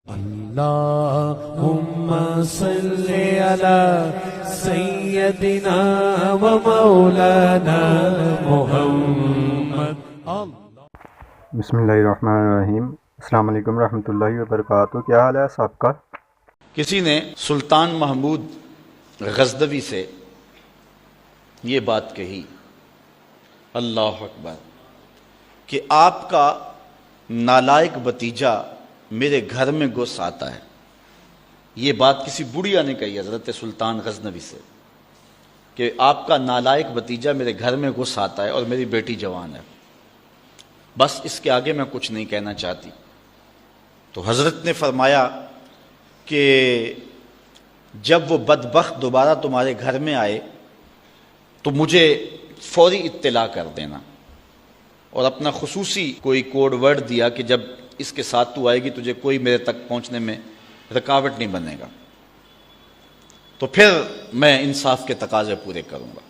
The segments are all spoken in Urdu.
اللهم صل على سيدنا ومولانا محمد. بسم اللہ الرحمن الرحیم. السلام علیکم ورحمۃ اللہ وبرکاتہ. کیا حال ہے صاحب کا؟ کسی نے سلطان محمود غزنوی سے یہ بات کہی، اللہ اکبر، کہ آپ کا نالائق بھتیجا میرے گھر میں گھس آتا ہے. یہ بات کسی بڑھیا نے کہی حضرت سلطان غزنوی سے کہ آپ کا نالائق بھتیجا میرے گھر میں گھس آتا ہے اور میری بیٹی جوان ہے. بس اس کے آگے میں کچھ نہیں کہنا چاہتی. تو حضرت نے فرمایا کہ جب وہ بدبخت دوبارہ تمہارے گھر میں آئے تو مجھے فوری اطلاع کر دینا، اور اپنا خصوصی کوئی کوڈ ورڈ دیا کہ جب اس کے ساتھ تو آئے گی تجھے کوئی میرے تک پہنچنے میں رکاوٹ نہیں بنے گا، تو پھر میں انصاف کے تقاضے پورے کروں گا.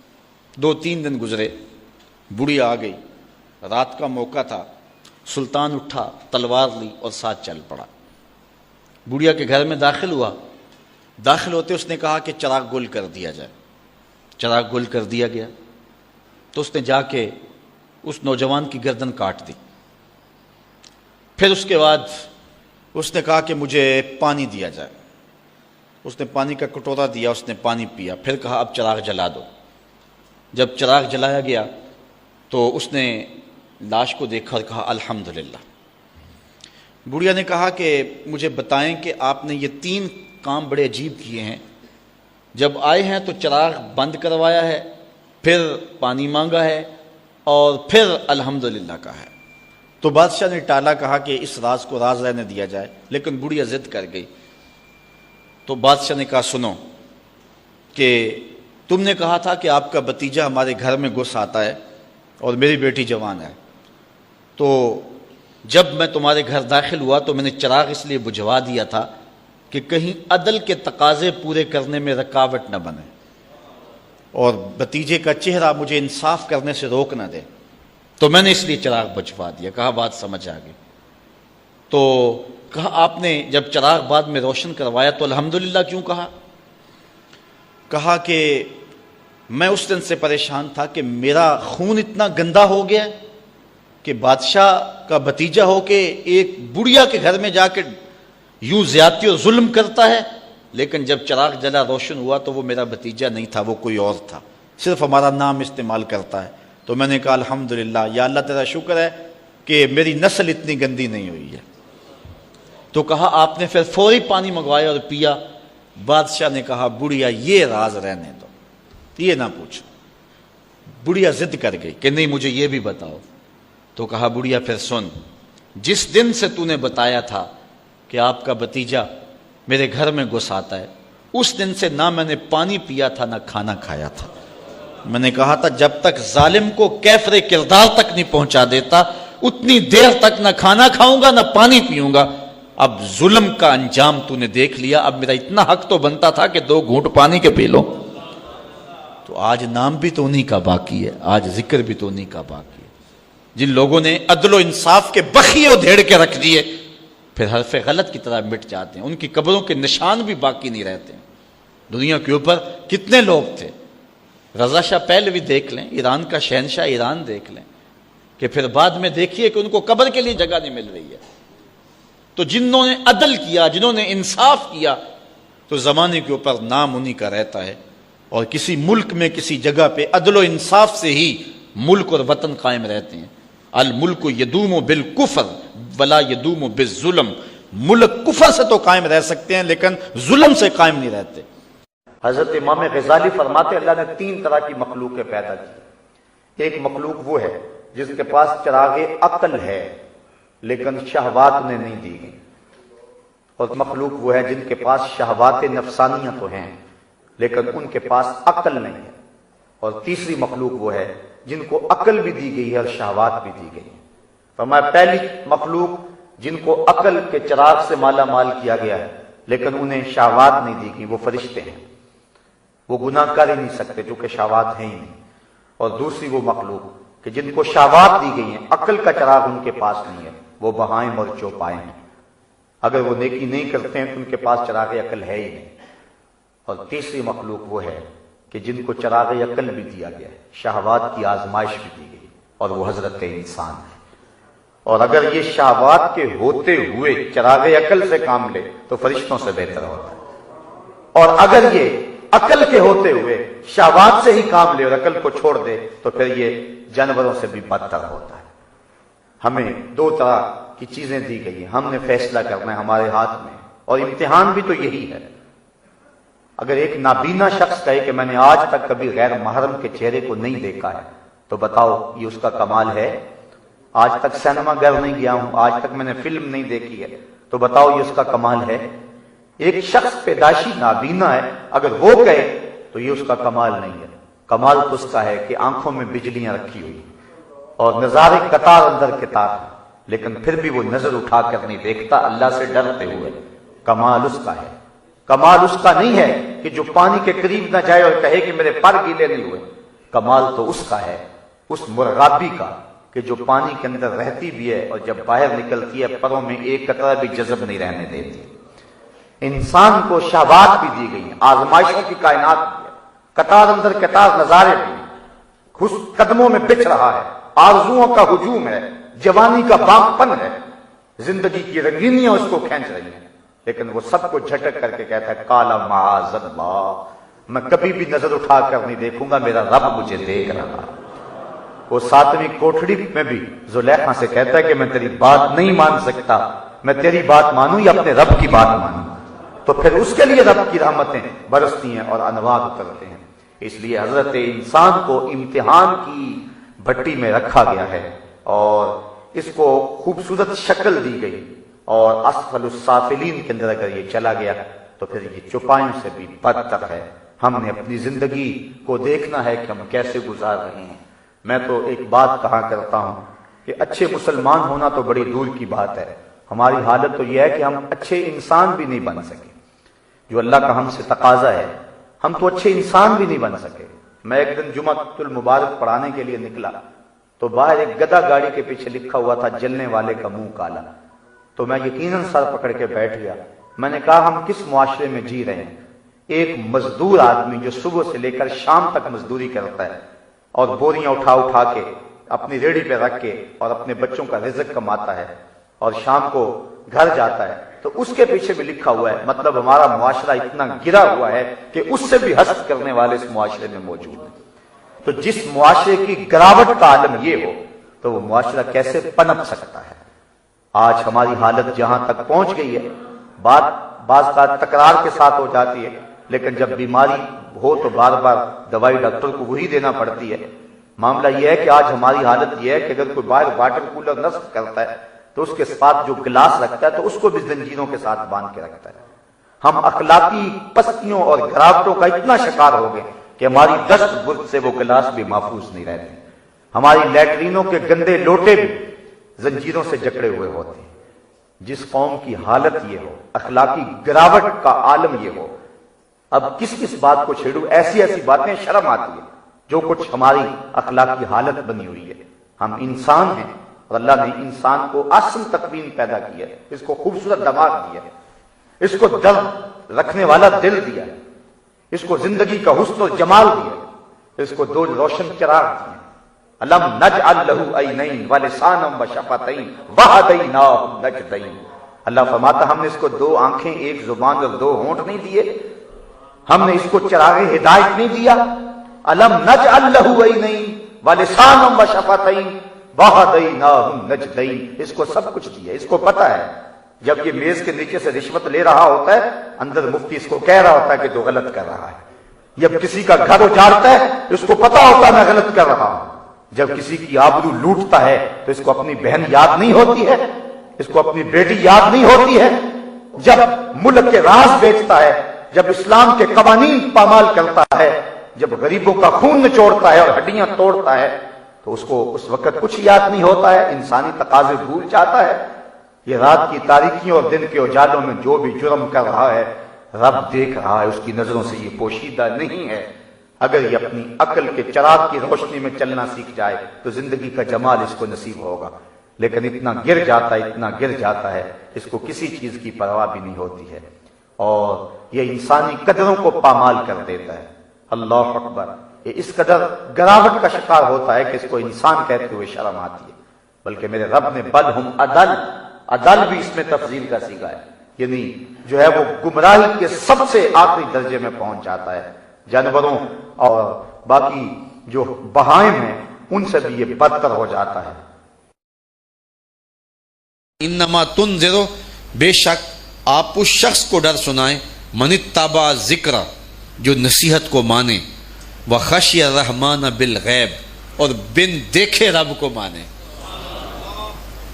2-3 دن گزرے، بڑھی آ گئی، رات کا موقع تھا. سلطان اٹھا، تلوار لی اور ساتھ چل پڑا. بڑھیا کے گھر میں داخل ہوا. داخل ہوتے اس نے کہا کہ چراغ گل کر دیا جائے. چراغ گل کر دیا گیا. تو اس نے جا کے اس نوجوان کی گردن کاٹ دی. پھر اس کے بعد اس نے کہا کہ مجھے پانی دیا جائے. اس نے پانی کا کٹورا دیا، اس نے پانی پیا. پھر کہا اب چراغ جلا دو. جب چراغ جلایا گیا تو اس نے لاش کو دیکھا اور کہا الحمدللہ. بڑھیا نے کہا کہ مجھے بتائیں کہ آپ نے یہ 3 کام بڑے عجیب کیے ہیں. جب آئے ہیں تو چراغ بند کروایا ہے، پھر پانی مانگا ہے، اور پھر الحمدللہ کہا ہے. تو بادشاہ نے ٹالا، کہا کہ اس راز کو راز رہنے دیا جائے، لیکن بڑھیا ضد کر گئی. تو بادشاہ نے کہا سنو کہ تم نے کہا تھا کہ آپ کا بھتیجا ہمارے گھر میں گھس آتا ہے اور میری بیٹی جوان ہے. تو جب میں تمہارے گھر داخل ہوا تو میں نے چراغ اس لیے بجھوا دیا تھا کہ کہیں عدل کے تقاضے پورے کرنے میں رکاوٹ نہ بنے اور بھتیجے کا چہرہ مجھے انصاف کرنے سے روک نہ دے، تو میں نے اس لیے چراغ بجھوا دیا. کہا بات سمجھ آ گئی. تو کہا آپ نے جب چراغ بعد میں روشن کروایا تو الحمدللہ کیوں کہا؟ کہا کہ میں اس دن سے پریشان تھا کہ میرا خون اتنا گندا ہو گیا کہ بادشاہ کا بھتیجا ہو کے ایک بڑھیا کے گھر میں جا کے یوں زیادتی اور ظلم کرتا ہے، لیکن جب چراغ جلا روشن ہوا تو وہ میرا بھتیجا نہیں تھا، وہ کوئی اور تھا، صرف ہمارا نام استعمال کرتا ہے. تو میں نے کہا الحمدللہ، یا اللہ تیرا شکر ہے کہ میری نسل اتنی گندی نہیں ہوئی ہے. تو کہا آپ نے پھر فوری پانی منگوایا اور پیا. بادشاہ نے کہا بڑھیا یہ راز رہنے دو، یہ نہ پوچھو. بڑھیا ضد کر گئی کہ نہیں مجھے یہ بھی بتاؤ. تو کہا بڑھیا پھر سن، جس دن سے تو نے بتایا تھا کہ آپ کا بھتیجا میرے گھر میں گھس آتا ہے، اس دن سے نہ میں نے پانی پیا تھا نہ کھانا کھایا تھا. میں نے کہا تھا جب تک ظالم کو کیفر کردار تک نہیں پہنچا دیتا اتنی دیر تک نہ کھانا کھاؤں گا نہ پانی پیوں گا. اب ظلم کا انجام تو نے دیکھ لیا، اب میرا اتنا حق تو بنتا تھا کہ 2 گھونٹ پانی کے پی لو. تو آج نام بھی تو انہی کا باقی ہے، آج ذکر بھی تو انہی کا باقی ہے. جن لوگوں نے عدل و انصاف کے بخیے ادھیڑ کے رکھ دیے پھر حرف غلط کی طرح مٹ جاتے ہیں، ان کی قبروں کے نشان بھی باقی نہیں رہتے. دنیا کے اوپر کتنے لوگ تھے، رضا شاہ پہلوی دیکھ لیں، ایران کا شہنشاہ ایران دیکھ لیں، کہ پھر بعد میں دیکھیے کہ ان کو قبر کے لیے جگہ نہیں مل رہی ہے. تو جنہوں نے عدل کیا، جنہوں نے انصاف کیا، تو زمانے کے اوپر نام انہی کا رہتا ہے. اور کسی ملک میں کسی جگہ پہ عدل و انصاف سے ہی ملک اور وطن قائم رہتے ہیں. الملک یدوم بالکفر ولا یدوم بالظلم. ملک کفر سے تو قائم رہ سکتے ہیں لیکن ظلم سے قائم نہیں رہتے. حضرت امام غزالی فرماتے اللہ نے 3 طرح کی مخلوقیں پیدا کی. ایک مخلوق وہ ہے جس کے پاس چراغ عقل ہے لیکن شہوات انہیں نہیں دی گئی، اور مخلوق وہ ہے جن کے پاس شہوات نفسانیہ تو ہیں لیکن ان کے پاس عقل نہیں ہے. اور تیسری مخلوق وہ ہے جن کو عقل بھی دی گئی ہے اور شہوات بھی دی گئی ہے. فرمایا پہلی مخلوق جن کو عقل کے چراغ سے مالا مال کیا گیا ہے لیکن انہیں شہوات نہیں دی گئی، وہ فرشتے ہیں، وہ گناہ کر ہی نہیں سکتے چونکہ شہوات ہیں ہی نہیں. اور دوسری وہ مخلوق کہ جن کو شہوات دی گئی ہیں، عقل کا چراغ ان کے پاس نہیں ہے، وہ بہائم اور چوپائے ہیں. اگر وہ نیکی نہیں کرتے ہیں تو ان کے پاس چراغ عقل ہے ہی نہیں۔ اور تیسری مخلوق وہ ہے کہ جن کو چراغ عقل بھی دیا گیا ہے، شہوات کی آزمائش بھی دی گئی، اور وہ حضرت انسان ہے۔ اور اگر یہ شہوات کے ہوتے ہوئے چراغ عقل سے کام لے تو فرشتوں سے بہتر ہوتا ہے، اور اگر یہ عقل کے ہوتے ہوئے شہوات سے ہی کام لے اور عقل کو چھوڑ دے تو پھر یہ جانوروں سے بھی بدتر ہوتا ہے۔ ہمیں دو طرح کی چیزیں دی گئی ہیں، ہم نے فیصلہ کرنا ہے، ہمارے ہاتھ میں، اور امتحان بھی تو یہی ہے۔ اگر ایک نابینا شخص کہے کہ میں نے آج تک کبھی غیر محرم کے چہرے کو نہیں دیکھا ہے تو بتاؤ یہ اس کا کمال ہے؟ آج تک سینما گھر نہیں گیا ہوں، آج تک میں نے فلم نہیں دیکھی ہے تو بتاؤ یہ اس کا کمال ہے؟ ایک شخص پیدائشی نابینا ہے، اگر وہ کہے تو یہ اس کا کمال نہیں ہے۔ کمال تو اس کا ہے کہ آنکھوں میں بجلیاں رکھی ہوئی اور نظارے قطار اندر قطار ہیں، لیکن پھر بھی وہ نظر اٹھا کر نہیں دیکھتا اللہ سے ڈرتے ہوئے۔ کمال اس کا ہے۔ کمال اس کا نہیں ہے کہ جو پانی کے قریب نہ جائے اور کہے کہ میرے پر گیلے نہیں ہوئے۔ کمال تو اس کا ہے، اس مرغابی کا، کہ جو پانی کے اندر رہتی بھی ہے اور جب باہر نکلتی ہے پروں میں ایک قطرہ بھی جذب نہیں رہنے دیتی۔ انسان کو شہوات بھی دی گئی ہیں، آزمائشوں کی کائنات بھی ہے، قطار اندر قطار نظارے بھی ہیں، خود قدموں میں بچھ رہا ہے، آرزوؤں کا ہجوم ہے، جوانی کا بانگ پن ہے، زندگی کی رنگینیاں اس کو کھینچ رہی ہیں، لیکن وہ سب کو جھٹک کر کے کہتا ہے کالا معاذ اللہ، میں کبھی بھی نظر اٹھا کر نہیں دیکھوں گا، میرا رب مجھے دیکھ رہا ہے۔ وہ 7ویں کوٹھڑی میں بھی زلیخا سے کہتا ہے کہ میں تیری بات نہیں مان سکتا، میں تیری بات مانوں یا اپنے رب کی بات مانوں؟ تو پھر اس کے لیے رب کی رحمتیں برستی ہیں اور انوار اترتے ہیں۔ اس لیے حضرت انسان کو امتحان کی بھٹی میں رکھا گیا ہے اور اس کو خوبصورت شکل دی گئی، اور اسفل السافلین کے اندر اگر یہ چلا گیا تو پھر یہ چوپایوں سے بھی بدتر ہے۔ ہم نے اپنی زندگی کو دیکھنا ہے کہ ہم کیسے گزار رہے ہیں۔ میں تو ایک بات کہا کرتا ہوں کہ اچھے مسلمان ہونا تو بڑی دور کی بات ہے، ہماری حالت تو یہ ہے کہ ہم اچھے انسان بھی نہیں بن سکے، جو اللہ کا ہم سے تقاضا ہے، ہم تو اچھے انسان بھی نہیں بن سکے۔ میں ایک دن جمعہ المبارک پڑھانے کے لیے نکلا تو باہر ایک گدھا گاڑی کے پیچھے لکھا ہوا تھا جلنے والے کا منہ کالا، تو میں یقیناً سر پکڑ کے بیٹھ گیا۔ میں نے کہا ہم کس معاشرے میں جی رہے ہیں؟ ایک مزدور آدمی جو صبح سے لے کر شام تک مزدوری کرتا ہے اور بوریاں اٹھا اٹھا کے اپنی ریڑھی پہ رکھ کے اور اپنے بچوں کا رزق کماتا ہے اور شام کو گھر جاتا ہے، تو اس کے پیچھے بھی لکھا ہوا ہے، مطلب ہمارا معاشرہ اتنا گرا ہوا ہے کہ اس سے بھی حسد کرنے والے اس معاشرے میں موجود ہیں۔ تو جس معاشرے کی گراوٹ کا عالم یہ ہو تو وہ معاشرہ کیسے پنپ سکتا ہے؟ آج ہماری حالت جہاں تک پہنچ گئی ہے، بعض کا تکرار کے ساتھ ہو جاتی ہے، لیکن جب بیماری ہو تو بار بار دوائی ڈاکٹر کو وہی دینا پڑتی ہے۔ معاملہ یہ ہے کہ آج ہماری حالت یہ ہے کہ اگر کوئی باہر واٹر کولر نصب کرتا ہے تو اس کے ساتھ جو گلاس رکھتا ہے تو اس کو بھی زنجیروں کے ساتھ باندھ کے رکھتا ہے۔ ہم اخلاقی پستیوں اور گراوٹوں کا اتنا شکار ہو گئے کہ ہماری دست برد سے وہ گلاس بھی محفوظ نہیں رہتے، ہماری لیٹرینوں کے گندے لوٹے بھی زنجیروں سے جکڑے ہوئے ہوتے ہیں۔ جس قوم کی حالت یہ ہو، اخلاقی گراوٹ کا عالم یہ ہو، اب کس کس بات کو چھیڑوں؟ ایسی ایسی باتیں شرم آتی ہے جو کچھ ہماری اخلاقی حالت بنی ہوئی ہے۔ ہم انسان ہیں اور اللہ نے انسان کو اصل تکوین پیدا کیا ہے، اس کو خوبصورت دماغ دیا ہے، اس کو درد رکھنے والا دل دیا ہے، اس کو زندگی کا حسن و جمال دیا ہے، اس کو دو روشن چراغ دیے۔ الم نجعل لہ عینین ولسانا وشفتین وہدیناہ النجدین۔ اللہ فرماتا ہم نے اس کو دو آنکھیں، ایک زبان اور دو ہونٹ نہیں دیے؟ ہم نے اس کو چراغ ہدایت نہیں دیا؟ الم نجعل لہ عینین ولسانا وشفتین وہدیناہ النجدین۔ اس کو سب کچھ دیا، اس کو پتا ہے جب یہ میز کے نیچے سے رشوت لے رہا ہوتا ہے، اندر مفتی اس کو کہہ رہا ہوتا ہے کہ تو غلط کر رہا ہے۔ جب کسی کا گھر اجاڑتا ہے اس کو پتا ہوتا ہے میں غلط کر رہا ہوں۔ جب کسی کی آبرو لوٹتا ہے تو اس کو اپنی بہن یاد نہیں ہوتی ہے، اس کو اپنی بیٹی یاد نہیں ہوتی ہے۔ جب ملک کے راز بیچتا ہے، جب اسلام کے قوانین پامال کرتا ہے، جب غریبوں کا خون نچوڑتا ہے اور ہڈیاں توڑتا ہے تو اس کو اس وقت کچھ یاد نہیں ہوتا ہے، انسانی تقاضے بھول جاتا ہے۔ یہ رات کی تاریکیوں اور دن کے اجالوں میں جو بھی جرم کر رہا ہے رب دیکھ رہا ہے، اس کی نظروں سے یہ پوشیدہ نہیں ہے۔ اگر یہ اپنی عقل کے چراغ کی روشنی میں چلنا سیکھ جائے تو زندگی کا جمال اس کو نصیب ہوگا۔ لیکن اتنا گر جاتا ہے اس کو کسی چیز کی پرواہ بھی نہیں ہوتی ہے، اور یہ انسانی قدروں کو پامال کر دیتا ہے۔ اللہ اکبر، یہ اس قدر گراوٹ کا شکار ہوتا ہے کہ اس کو انسان کہتے ہوئے شرم آتی ہے۔ بلکہ میرے رب نے بل ہم عدل بھی اس میں تفضیل کا صیغہ ہے، یعنی جو ہے وہ گمراہی کے سب سے آخری درجے میں پہنچ جاتا ہے۔ جانوروں اور باقی جو بہائم ہیں ان سے بھی یہ بدتر ہو جاتا ہے۔ انما تنذرو، بے شک آپ اس شخص کو ڈر سنائیں، من اتبع ذکر، جو نصیحت کو مانے، وخشی الرحمن بالغیب، اور بن دیکھے رب کو مانے۔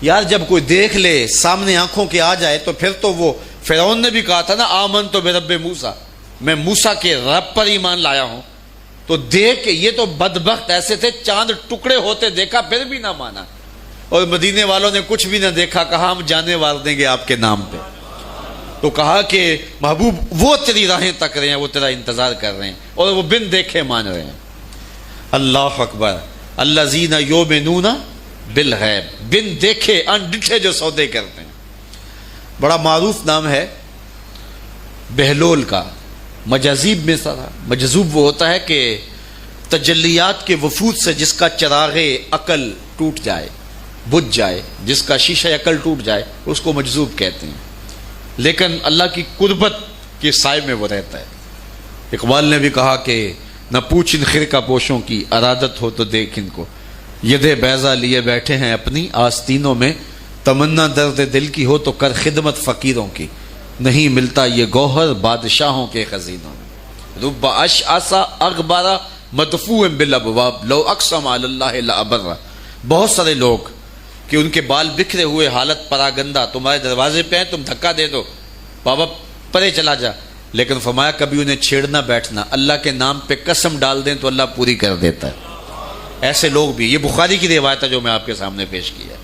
یار جب کوئی دیکھ لے، سامنے آنکھوں کے آ جائے، تو پھر تو وہ فرعون نے بھی کہا تھا نا آمنت برب موسیٰ، میں موسیٰ کے رب پر ایمان لایا ہوں، تو دیکھ کے یہ تو بدبخت ایسے تھے، چاند ٹکڑے ہوتے دیکھا پھر بھی نہ مانا، اور مدینے والوں نے کچھ بھی نہ دیکھا، کہا ہم جانے وار دیں گے آپ کے نام پہ۔ تو کہا کہ محبوب وہ تیری راہیں تک رہے ہیں، وہ تیرا انتظار کر رہے ہیں، اور وہ بن دیکھے مان رہے ہیں۔ اللہ اکبر، الذین یؤمنون بالغیب، بن دیکھے انڈٹھے جو سودے کرتے ہیں۔ بڑا معروف نام ہے بہلول کا، مجاذیب میں سے تھا۔ مجذوب وہ ہوتا ہے کہ تجلیات کے وفود سے جس کا چراغ عقل ٹوٹ جائے، بجھ جائے، جس کا شیشہ عقل ٹوٹ جائے، اس کو مجذوب کہتے ہیں، لیکن اللہ کی قربت کے سائے میں وہ رہتا ہے۔ اقبال نے بھی کہا کہ نہ پوچھ ان خرقہ پوشوں کی، ارادت ہو تو دیکھ ان کو، ید بیضا لیے بیٹھے ہیں اپنی آستینوں میں، تمنا درد دل کی ہو تو کر خدمت فقیروں کی، نہیں ملتا یہ گوہر بادشاہوں کے خزینوں میں۔ رب اشعث اغبر مدفوع بالابواب لو اقسم علی اللہ لابر، بہت سارے لوگ کہ ان کے بال بکھرے ہوئے، حالت پراگندہ، تمہارے دروازے پہ ہیں، تم دھکا دے دو، بابا پرے چلا جا، لیکن فرمایا کبھی انہیں چھیڑنا بیٹھنا، اللہ کے نام پہ قسم ڈال دیں تو اللہ پوری کر دیتا ہے۔ ایسے لوگ بھی، یہ بخاری کی روایت ہے جو میں آپ کے سامنے پیش کی ہے۔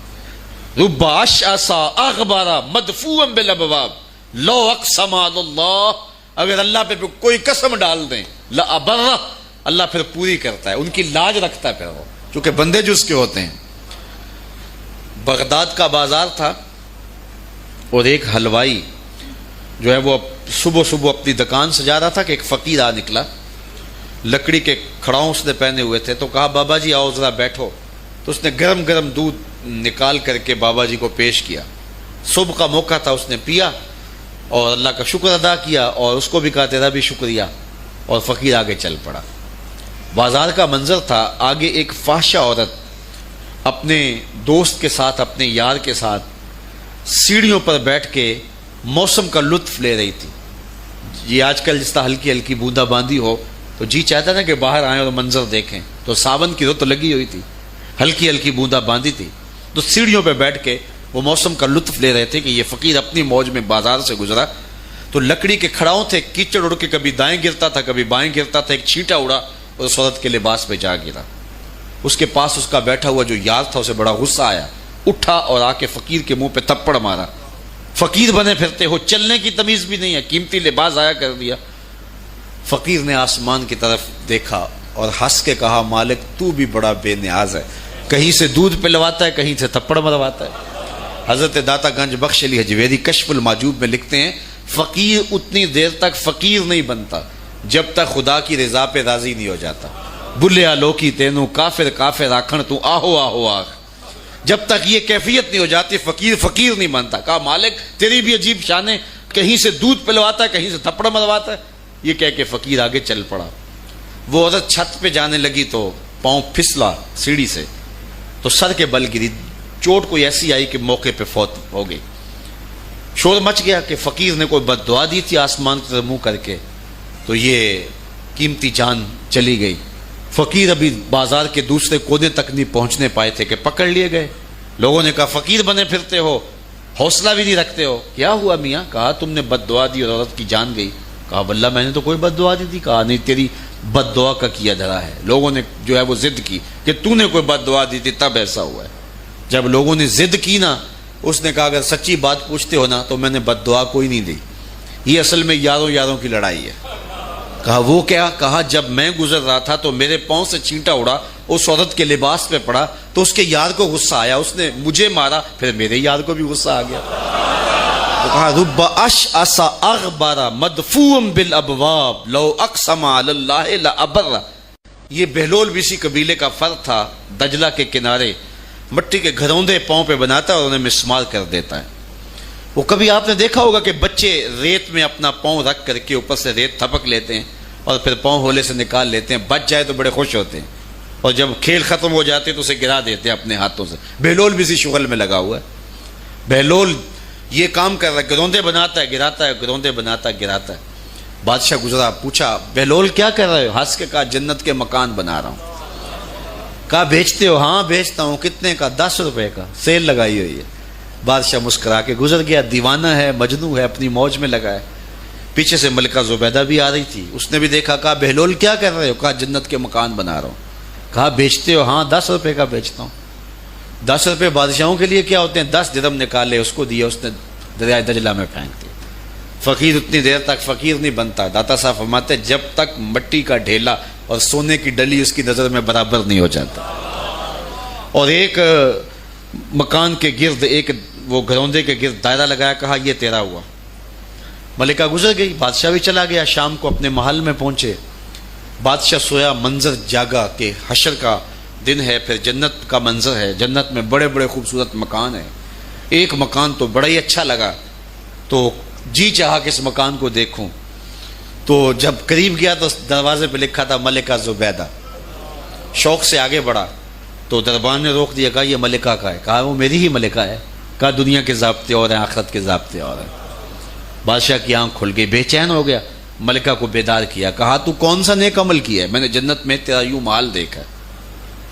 رب اشعث اغبر مدفوع بالابواب لو اقسم علی اللہ، اگر اللہ پہ کوئی قسم ڈال دیں، لابر، اللہ پھر پوری کرتا ہے، ان کی لاج رکھتا ہے پھر وہ، چونکہ بندے جو اس کے ہوتے ہیں۔ بغداد کا بازار تھا، اور ایک حلوائی جو ہے وہ صبح صبح اپنی دکان سجا رہا تھا کہ ایک فقیر آ نکلا، لکڑی کے کھڑاؤں اس نے پہنے ہوئے تھے، تو کہا بابا جی آؤ ذرا بیٹھو، تو اس نے گرم گرم دودھ نکال کر کے بابا جی کو پیش کیا۔ صبح کا موقع تھا، اس نے پیا اور اللہ کا شکر ادا کیا، اور اس کو بھی کہا تیرا بھی شکریہ، اور فقیر آگے چل پڑا۔ بازار کا منظر تھا، آگے ایک فحشہ عورت اپنے دوست کے ساتھ، اپنے یار کے ساتھ سیڑھیوں پر بیٹھ کے موسم کا لطف لے رہی تھی۔ یہ آج کل جس طرح ہلکی ہلکی بوندا باندی ہو تو جی چاہتا نا کہ باہر آئیں اور منظر دیکھیں، تو ساون کی رت لگی ہوئی تھی، ہلکی ہلکی بوندا باندی تھی، تو سیڑھیوں پہ بیٹھ کے وہ موسم کا لطف لے رہے تھے کہ یہ فقیر اپنی موج میں بازار سے گزرا، تو لکڑی کے کھڑاؤں تھے، کیچڑ اڑ کے کبھی دائیں گرتا تھا کبھی بائیں گرتا تھا، ایک چھینٹا اڑا اور اس عورت کے لباس پہ جا گرا۔ اس کے پاس اس کا بیٹھا ہوا جو یار تھا، اسے بڑا غصہ آیا، اٹھا اور آ کے فقیر کے منہ پہ تھپڑ مارا۔ فقیر بنے پھرتے ہو، چلنے کی تمیز بھی نہیں ہے، قیمتی لباس ضائع کر دیا۔ فقیر نے آسمان کی طرف دیکھا اور ہنس کے کہا مالک تو بھی بڑا بے نیاز ہے، کہیں سے دودھ پلواتا ہے کہیں سے تھپڑ مرواتا ہے۔ حضرت داتا گنج بخش علی حجویری کشف المعجوب میں لکھتے ہیں فقیر اتنی دیر تک فقیر نہیں بنتا جب تک خدا کی رضا پہ راضی نہیں ہو جاتا۔ بلیا لوکی تینوں کافر کافر آکھن تو آہو آہو آخ، جب تک یہ کیفیت نہیں ہو جاتی فقیر فقیر نہیں بنتا۔ کہا مالک تیری بھی عجیب شان ہے، کہیں سے دودھ پلواتا ہے کہیں سے تھپڑ مرواتا ہے۔ یہ کہہ کے فقیر آگے چل پڑا۔ وہ عورت چھت پہ جانے لگی تو پاؤں پھسلا سیڑھی سے تو سر کے بل گری، چوٹ کوئی ایسی آئی کہ موقع پہ فوت ہو گئی۔ شور مچ گیا کہ فقیر نے کوئی بد دعا دی تھی آسمان کی طرف منہ کر کے، تو یہ قیمتی جان چلی گئی۔ فقیر ابھی بازار کے دوسرے کونے تک نہیں پہنچنے پائے تھے کہ پکڑ لیے گئے۔ لوگوں نے کہا فقیر بنے پھرتے ہو، حوصلہ بھی نہیں رکھتے ہو، کیا ہوا میاں؟ کہا تم نے بد دعا دی اور عورت کی جان گئی۔ کہا واللہ میں نے تو کوئی بد دعا دی تھی۔ کہا نہیں، تیری بد دعا کا کیا دھرا ہے، لوگوں نے جو ہے وہ ضد کی کہ تو نے کوئی بد دعا دی تھی تب ایسا ہوا ہے۔ جب لوگوں نے ضد کی نا، اس نے کہا اگر سچی بات پوچھتے ہو نا تو میں نے بد دعا کوئی نہیں دی۔ یہ اصل میں یاروں یاروں کی لڑائی ہے۔ کہا وہ کیا؟ کہا جب میں گزر رہا تھا تو میرے پاؤں سے چینٹا اڑا، اس عورت کے لباس پہ پڑا تو اس کے یار کو غصہ آیا، اس نے مجھے مارا، پھر میرے یار کو بھی غصہ آ گیا۔ تو کہا رب اشعث اغبر مدفوع بالابواب لو اقسم علی اللہ لابر۔ یہ بہلول بھی اسی قبیلے کا فرد تھا، دجلہ کے کنارے مٹی کے گھروندے پاؤں پہ بناتا ہے اور انہیں مسمار کر دیتا ہے۔ وہ کبھی آپ نے دیکھا ہوگا کہ بچے ریت میں اپنا پاؤں رکھ کر کے اوپر سے ریت تھپک لیتے ہیں اور پھر پاؤں ہولے سے نکال لیتے ہیں، بچ جائے تو بڑے خوش ہوتے ہیں، اور جب کھیل ختم ہو جاتے تو اسے گرا دیتے ہیں اپنے ہاتھوں سے۔ بہلول بھی اسی شغل میں لگا ہوا ہے، بہلول یہ کام کر رہا ہے، گروندے بناتا ہے گراتا ہے، گروندے بناتا ہے گراتا ہے۔ بادشاہ گزرا، پوچھا بہلول کیا کر رہے ہو؟ ہنس کے کہا جنت کے مکان بنا رہا ہوں۔ کہا بیچتے ہو؟ ہاں بیچتا ہوں۔ کتنے کا؟ 10 روپے کا، سیل لگائی ہوئی ہے۔ بادشاہ مسکرا کے گزر گیا، دیوانہ ہے، مجنوں ہے، اپنی موج میں لگا ہے۔ پیچھے سے ملکہ زبیدہ بھی آ رہی تھی، اس نے بھی دیکھا، کہا بہلول کیا کر رہے ہو؟ کہا جنت کے مکان بنا رہا ہوں۔ کہا بیچتے ہو؟ ہاں 10 روپے کا بیچتا ہوں۔ 10 روپے بادشاہوں کے لیے کیا ہوتے ہیں؟ 10 درہم نکالے، اس کو دیا، اس نے دریائے دجلہ میں پھینک دیا۔ فقیر اتنی دیر تک فقیر نہیں بنتا، داتا صاحب فرماتے جب تک مٹی کا ڈھیلا اور سونے کی ڈلی اس کی نظر میں برابر نہیں ہو جاتا۔ اور ایک مکان کے گرد، ایک وہ گھروندے کے گرد دائرہ لگایا، کہا یہ تیرا ہوا۔ ملکہ گزر گئی، بادشاہ بھی چلا گیا، شام کو اپنے محل میں پہنچے۔ بادشاہ سویا، منظر جاگا کہ حشر کا دن ہے، پھر جنت کا منظر ہے، جنت میں بڑے بڑے خوبصورت مکان ہیں۔ ایک مکان تو بڑا ہی اچھا لگا، تو جی چاہا کہ اس مکان کو دیکھوں۔ تو جب قریب گیا تو دروازے پہ لکھا تھا ملکہ زبیدہ۔ شوق سے آگے بڑھا تو دربان نے روک دیا، کہا یہ ملکہ کا ہے؟ کہا وہ میری ہی ملکہ ہے۔ کہا دنیا کے ضابطے اور ہیں، آخرت کے ضابطے اور ہیں۔ بادشاہ کی آنکھ کھل گئی، بے چین ہو گیا، ملکہ کو بیدار کیا، کہا تو کون سا نیک عمل کیا ہے؟ میں نے جنت میں تیرا یوں مال دیکھا۔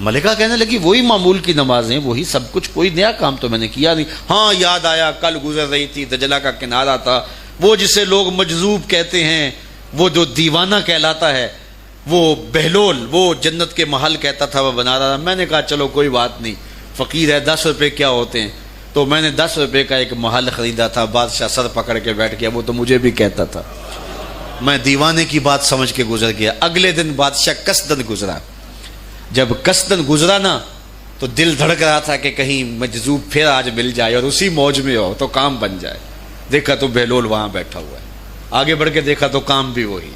ملکہ کہنے لگی وہی معمول کی نمازیں، وہی سب کچھ، کوئی نیا کام تو میں نے کیا نہیں۔ ہاں یاد آیا، کل گزر رہی تھی، دجلہ کا کنارہ تھا، وہ جسے لوگ مجذوب کہتے ہیں، وہ جو دیوانہ کہلاتا ہے، وہ بہلول، وہ جنت کے محل کہتا تھا وہ بنا رہا تھا۔ میں نے کہا چلو کوئی بات نہیں، فقیر ہے، 10 روپے کیا ہوتے ہیں؟ تو میں نے 10 روپے کا ایک محل خریدا تھا۔ بادشاہ سر پکڑ کے بیٹھ گیا، وہ تو مجھے بھی کہتا تھا۔ میں دیوانے کی بات سمجھ کے گزر گیا۔ اگلے دن بادشاہ قصدن گزرا۔ جب قصدن گزرا نا تو دل دھڑک رہا تھا کہ کہیں مجذوب پھر آج مل جائے اور اسی موج میں ہو تو کام بن جائے۔ دیکھا تو بہلول وہاں بیٹھا ہوا ہے، آگے بڑھ کے دیکھا تو کام بھی وہی۔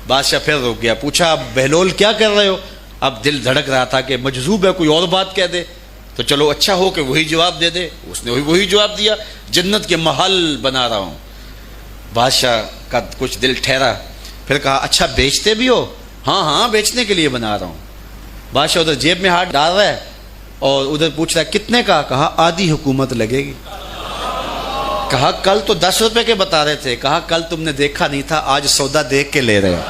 بادشاہ پھر رک گیا، پوچھا بہلول کیا کر رہے ہو؟ اب دل دھڑک رہا تھا کہ مجذوب ہے، کوئی اور بات کہہ دے تو چلو اچھا ہو کہ وہی جواب دے دے۔ اس نے وہی جواب دیا، جنت کے محل بنا رہا ہوں۔ بادشاہ کا کچھ دل ٹھہرا، پھر کہا اچھا بیچتے بھی ہو؟ ہاں ہاں بیچنے کے لیے بنا رہا ہوں۔ بادشاہ ادھر جیب میں ہاتھ ڈال رہا ہے اور ادھر پوچھ رہا ہے کتنے کا؟ کہا آدھی حکومت لگے گی۔ کہا کل تو 10 روپے کے بتا رہے تھے۔ کہا کل تم نے دیکھا نہیں تھا، آج سودا دیکھ کے لے رہے ہو۔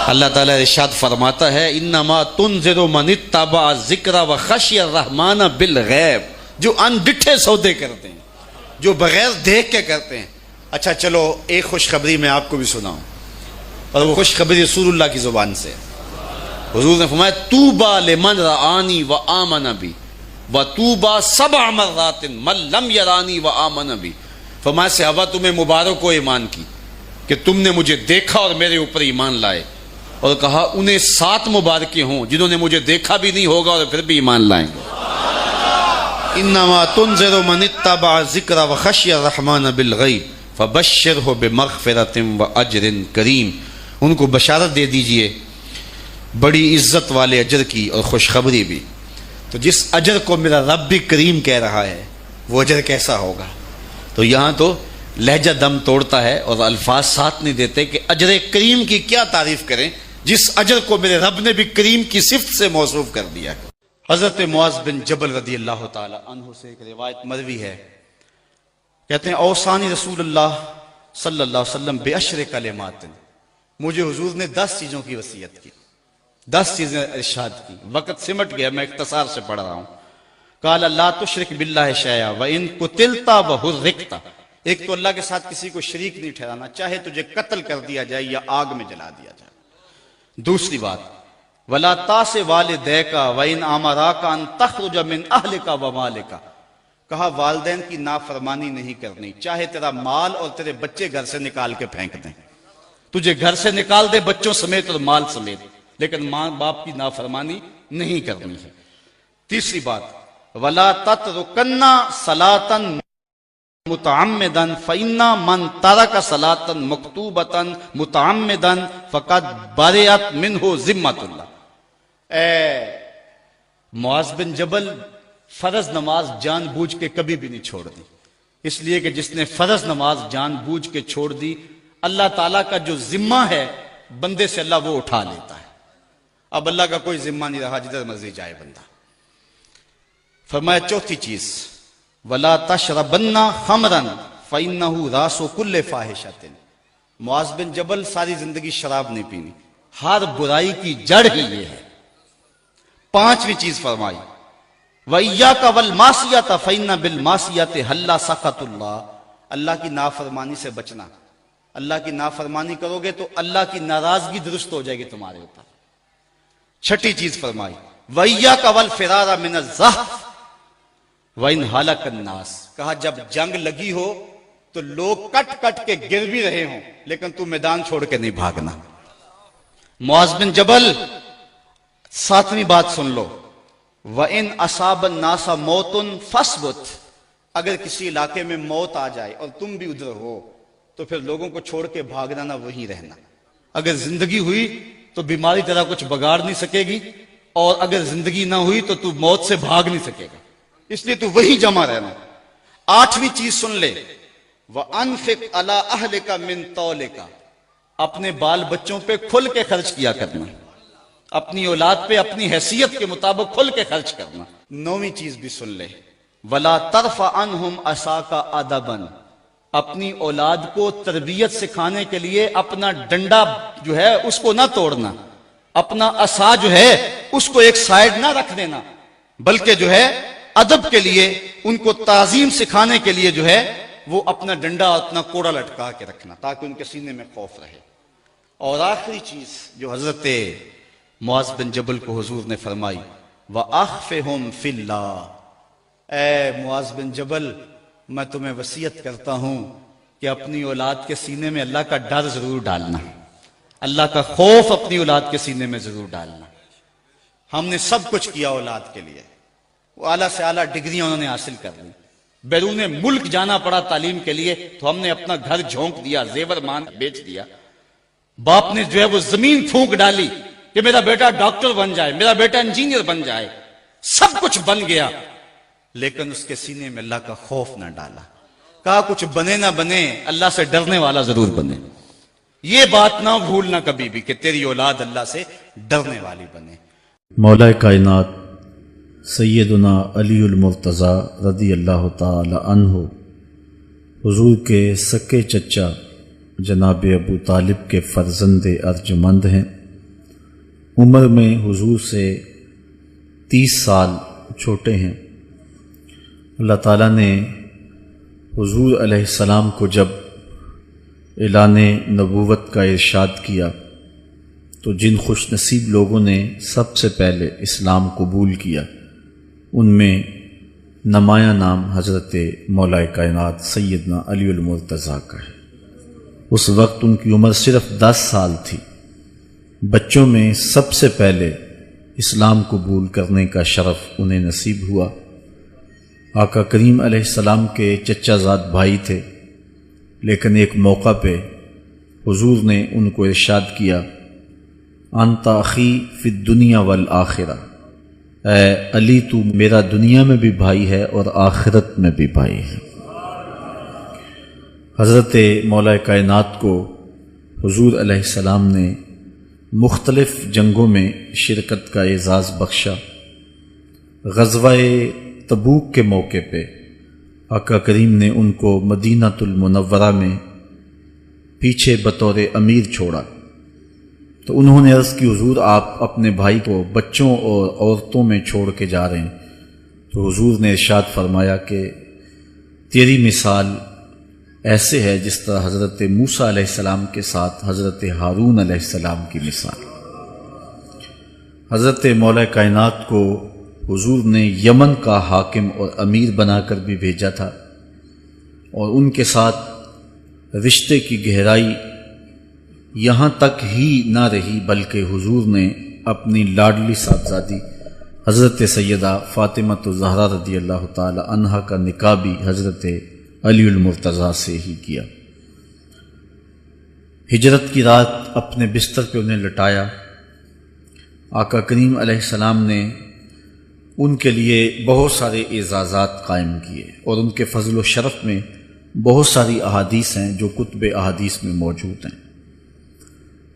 اللہ تعالیٰ ارشاد فرماتا ہے انما تنذر من اتبع الذکر وخشی الرحمن بالغیب، جو ان ڈٹھے سودے کرتے ہیں، جو بغیر دیکھ کے کرتے ہیں۔ اچھا چلو ایک خوشخبری میں آپ کو بھی سناؤں، اور وہ خوشخبری رسول اللہ کی زبان سے۔ حضور نے فرمایا طوبی لمن رآنی وآمن بی وطوبی 7 مرات من لم یرانی وآمن بی۔ فرمایا صحابہ تمہیں مبارک ہو ایمان کی کہ تم نے مجھے دیکھا اور میرے اوپر ایمان لائے، اور کہا انہیں 7 مبارکیں ہوں جنہوں نے مجھے دیکھا بھی نہیں ہوگا اور پھر بھی ایمان لائیں گے۔ انما تنذر من اتبع الذکر وخشی الرحمن بالغیب فبشرہ بمغفرۃ واجر کریم۔ ان کو بشارت دے دیجئے بڑی عزت والے اجر کی اور خوشخبری بھی۔ تو جس اجر کو میرا رب بھی کریم کہہ رہا ہے وہ اجر کیسا ہوگا؟ تو یہاں تو لہجہ دم توڑتا ہے اور الفاظ ساتھ نہیں دیتے کہ اجر کریم کی کیا تعریف کریں جس اجر کو میرے رب نے بھی کریم کی صفت سے موصوف کر دیا۔ حضرت معاذ بن جبل رضی اللہ تعالی عنہ سے ایک روایت مروی ہے، کہتے ہیں اوصانی رسول اللہ صلی اللہ علیہ وسلم بعشر کلمات، مجھے حضور نے 10 چیزوں کی وصیت کی، 10 چیزیں ارشاد کی۔ وقت سمٹ گیا، میں اختصار سے پڑھ رہا ہوں۔ قال لا تشرک باللہ شیئا وان قتلت وحرقت، ایک تو اللہ کے ساتھ کسی کو شریک نہیں ٹھہرانا، چاہے تجھے قتل کر دیا جائے یا آگ میں جلا دیا جائے۔ دوسری بات ولا تاس والدیک وان امراک ان تخرج من اہلک ومالک، کہا والدین کی نافرمانی نہیں کرنی، چاہے تیرا مال اور تیرے بچے گھر سے نکال کے پھینک دیں۔ تجھے گھر سے نکال دے بچوں سمیت اور مال سمیت، لیکن ماں باپ کی نافرمانی نہیں کرنی ہے۔ تیسری بات، وَلَا تَتْرُكَنَّ صَلَاةً مُتَعَمِّدًا فَإِنَّ مَنْ تَرَكَ صَلَاةً مَكْتُوبَةً مُتَعَمِّدًا فَقَدْ بَرِئَتْ مِنْهُ ذِمَّةُ اللَّهِ۔ اے معاذ بن جبل، فرض نماز جان بوجھ کے کبھی بھی نہیں چھوڑ دی، اس لیے کہ جس نے فرض نماز جان بوجھ کے چھوڑ دی، اللہ تعالیٰ کا جو ذمہ ہے بندے سے اللہ وہ اٹھا لیتا ہے۔ اب اللہ کا کوئی ذمہ نہیں رہا، جدھر مرضی جائے بندہ۔ فرمایا چوتھی چیز، وَلَا تَشْرَبَنَّ خَمْرًا فَإِنَّهُ رَاسُ كُلِّ فَاحِشَةٍ۔ معاذ بن جبل ساری زندگی شراب نہیں پینی، ہر برائی کی جڑ ہی یہ ہے۔ پانچویں چیز فرمائی، وَإِيَّاكَ وَالْمَعْصِيَةَ فَإِنَّ بِالْمَعْصِيَةِ حَلَّ سَخَطُ اللَّهِ۔ اللہ کی نافرمانی سے بچنا، اللہ کی نافرمانی کرو گے تو اللہ کی ناراضگی درست ہو جائے گی تمہارے اوپر۔ چھٹی چیز فرمائی، وَإِيَّاكَ وَالْفِرَارَ مِنَ الزَّحْفِ وَإِنْ هَلَكَ النَّاسِ۔ کہا جب جنگ لگی ہو تو لوگ کٹ کٹ کے گر بھی رہے ہوں، لیکن تو میدان چھوڑ کے نہیں بھاگنا۔ معاذ بن جبل، ساتویں بات سن لو، وَإِنْ أَصَابَ النَّاسَ مَوْتٌ فَاصْبُتْ۔ اگر کسی علاقے میں موت آ جائے اور تم بھی ادھر ہو تو پھر لوگوں کو چھوڑ کے بھاگنا نہ، وہیں رہنا۔ اگر زندگی ہوئی تو بیماری تیرا کچھ بگاڑ نہیں سکے گی، اور اگر زندگی نہ ہوئی تو تو موت سے بھاگ نہیں سکے گا، اس لیے تو وہی جمع رہنا۔ آٹھویں چیز سن لے، وَأَنفِقْ عَلَىٰ أَهْلِكَ مِن طَوْلِكَ۔ اپنے بال بچوں پہ کھل کے خرچ کیا کرنا، اپنی اولاد پہ اپنی حیثیت کے مطابق کھل کے خرچ کرنا۔ نویں چیز بھی سن لے، وَلَا تَرْفَعْ عَنْهُمْ عَصَاكَ أَدَبًا۔ اپنی اولاد کو تربیت سکھانے کے لیے اپنا ڈنڈا جو ہے اس کو نہ توڑنا، اپنا عصا جو ہے اس کو ایک سائیڈ نہ رکھ دینا، بلکہ جو ہے ادب کے لیے، ان کو تعظیم سکھانے کے لیے جو ہے وہ اپنا ڈنڈا اپنا کوڑا لٹکا کے رکھنا، تاکہ ان کے سینے میں خوف رہے۔ اور آخری چیز جو حضرت معاذ بن جبل کو حضور نے فرمائی، وَأَخْفِهُمْ فِي اللَّهِ۔ اے معاذ بن جبل، میں تمہیں وصیت کرتا ہوں کہ اپنی اولاد کے سینے میں اللہ کا ڈر ضرور ڈالنا، اللہ کا خوف اپنی اولاد کے سینے میں ضرور ڈالنا۔ ہم نے سب کچھ کیا اولاد کے لیے، وہ اعلیٰ سے اعلیٰ ڈگریاں انہوں نے حاصل کر لی، بیرون ملک جانا پڑا تعلیم کے لیے تو ہم نے اپنا گھر جھونک دیا، زیور مان بیچ دیا، باپ نے جو ہے وہ زمین پھونک ڈالی کہ میرا بیٹا ڈاکٹر بن جائے، میرا بیٹا انجینئر بن جائے، سب کچھ بن گیا، لیکن اس کے سینے میں اللہ کا خوف نہ ڈالا۔ کہا کچھ بنے نہ بنے، اللہ سے ڈرنے والا ضرور بنے۔ یہ بات نہ بھولنا کبھی بھی کہ تیری اولاد اللہ سے ڈرنے والی بنے۔ مولا کائنات سیدنا علی المرتضیٰ رضی اللہ تعالی عنہ حضور کے سکے چچا جناب ابو طالب کے فرزند ارجمند ہیں۔ عمر میں حضور سے 30 سال چھوٹے ہیں۔ اللہ تعالیٰ نے حضور علیہ السلام کو جب اعلان نبوت کا ارشاد کیا تو جن خوش نصیب لوگوں نے سب سے پہلے اسلام قبول کیا، ان میں نمایاں نام حضرت مولا کائنات سیدنا علی المرتضیٰ کا ہے۔ اس وقت ان کی عمر صرف 10 سال تھی۔ بچوں میں سب سے پہلے اسلام قبول کرنے کا شرف انہیں نصیب ہوا۔ آقا کریم علیہ السلام کے چچا زاد بھائی تھے، لیکن ایک موقع پہ حضور نے ان کو ارشاد کیا، انت اخی فی الدنیا والآخرہ، اے علی تو میرا دنیا میں بھی بھائی ہے اور آخرت میں بھی بھائی ہے۔ حضرت مولا کائنات کو حضور علیہ السلام نے مختلف جنگوں میں شرکت کا اعزاز بخشا۔ غزوہ تبوک کے موقع پہ آقا کریم نے ان کو مدینہ المنورہ میں پیچھے بطور امیر چھوڑا، تو انہوں نے عرض کی حضور آپ اپنے بھائی کو بچوں اور عورتوں میں چھوڑ کے جا رہے ہیں، تو حضور نے ارشاد فرمایا کہ تیری مثال ایسے ہے جس طرح حضرت موسیٰ علیہ السلام کے ساتھ حضرت ہارون علیہ السلام کی مثال۔ حضرت مولا کائنات کو حضور نے یمن کا حاکم اور امیر بنا کر بھی بھیجا تھا، اور ان کے ساتھ رشتے کی گہرائی یہاں تک ہی نہ رہی بلکہ حضور نے اپنی لاڈلی صاحبزادی حضرت سیدہ فاطمہ الزہرا رضی اللہ تعالی عنہا کا نکاح بھی حضرت علی المرتضیٰ سے ہی کیا۔ ہجرت کی رات اپنے بستر پہ انہیں لٹایا۔ آقا کریم علیہ السلام نے ان کے لیے بہت سارے اعزازات قائم کیے، اور ان کے فضل و شرف میں بہت ساری احادیث ہیں جو کتب احادیث میں موجود ہیں۔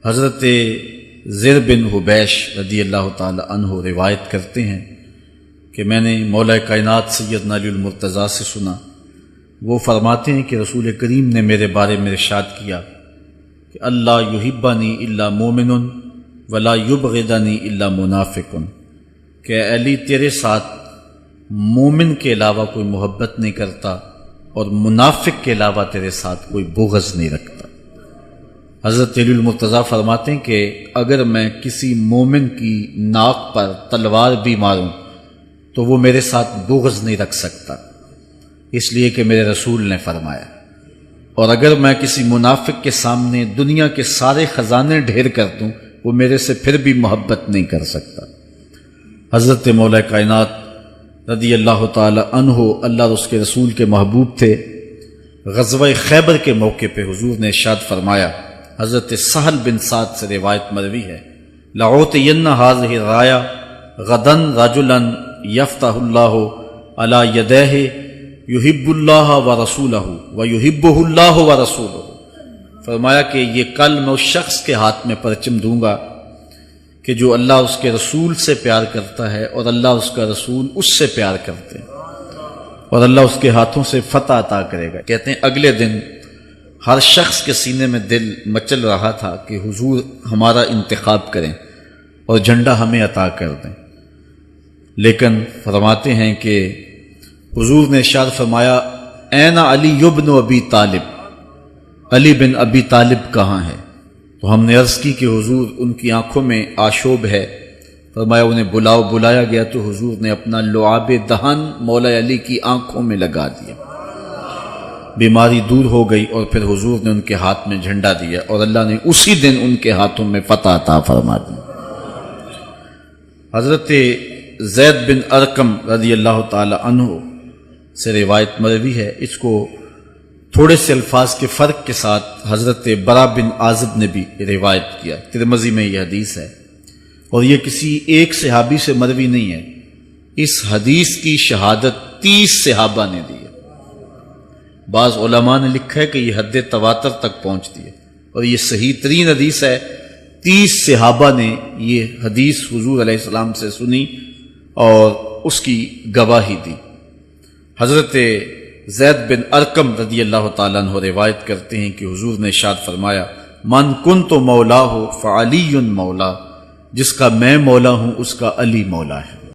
حضرت زر بن حبیش رضی اللہ تعالی عنہ روایت کرتے ہیں کہ میں نے مولا کائنات سیدنا علی المرتضیٰ سے سنا، وہ فرماتے ہیں کہ رسول کریم نے میرے بارے میں ارشاد کیا کہ اللہ یحبنی الا مومن ولا یبغضنی الا منافق، کہ علی تیرے ساتھ مومن کے علاوہ کوئی محبت نہیں کرتا اور منافق کے علاوہ تیرے ساتھ کوئی بغض نہیں رکھتا۔ حضرت علی المرتضیٰ فرماتے ہیں کہ اگر میں کسی مومن کی ناک پر تلوار بھی ماروں تو وہ میرے ساتھ بغض نہیں رکھ سکتا، اس لیے کہ میرے رسول نے فرمایا، اور اگر میں کسی منافق کے سامنے دنیا کے سارے خزانے ڈھیر کر دوں وہ میرے سے پھر بھی محبت نہیں کر سکتا۔ حضرت مولا کائنات رضی اللہ تعالی عنہ اللہ اور اس کے رسول کے محبوب تھے۔ غزوہ خیبر کے موقع پہ حضور نے ارشاد فرمایا، حضرت سہل بن سعد سے روایت مروی ہے، لَأُعْطِيَنَّ هَذِهِ الرَّايَةَ غَدًا رَجُلًا يَفْتَحُ اللَّهُ عَلَى يَدَيْهِ يُحِبُّ اللَّهَ وَرَسُولَهُ وَيُحِبُّهُ اللَّهُ وَرَسُولُهُ۔ فرمایا کہ یہ کل میں اس شخص کے ہاتھ میں پرچم دوں گا کہ جو اللہ اس کے رسول سے پیار کرتا ہے اور اللہ اس کا رسول اس سے پیار کرتے ہیں، اور اللہ اس کے ہاتھوں سے فتح عطا کرے گا۔ کہتے ہیں اگلے دن ہر شخص کے سینے میں دل مچل رہا تھا کہ حضور ہمارا انتخاب کریں اور جھنڈا ہمیں عطا کر دیں، لیکن فرماتے ہیں کہ حضور نے ارشاد فرمایا، این علی ابن ابی طالب، علی بن ابی طالب کہاں ہے؟ تو ہم نے عرض کی کہ حضور ان کی آنکھوں میں آشوب ہے۔ فرمایا انہیں بلاؤ۔ بلایا گیا تو حضور نے اپنا لعاب دہن مولا علی کی آنکھوں میں لگا دیا، بیماری دور ہو گئی، اور پھر حضور نے ان کے ہاتھ میں جھنڈا دیا اور اللہ نے اسی دن ان کے ہاتھوں میں فتح عطا فرما دی۔ حضرت زید بن ارقم رضی اللہ تعالی عنہ سے روایت مروی ہے، اس کو تھوڑے سے الفاظ کے فرق کے ساتھ حضرت برا بن عازب نے بھی روایت کیا، ترمذی میں یہ حدیث ہے، اور یہ کسی ایک صحابی سے مروی نہیں ہے، اس حدیث کی شہادت 30 صحابہ نے دی ہے۔ بعض علماء نے لکھا ہے کہ یہ حد تواتر تک پہنچتی ہے، اور یہ صحیح ترین حدیث ہے۔ 30 صحابہ نے یہ حدیث حضور علیہ السلام سے سنی اور اس کی گواہی دی۔ حضرت زید بن ارقم رضی اللہ تعالیٰ عنہ روایت کرتے ہیں کہ حضور نے ارشاد فرمایا، من کنت مولا ہو فعلی مولا، جس کا میں مولا ہوں اس کا علی مولا ہے۔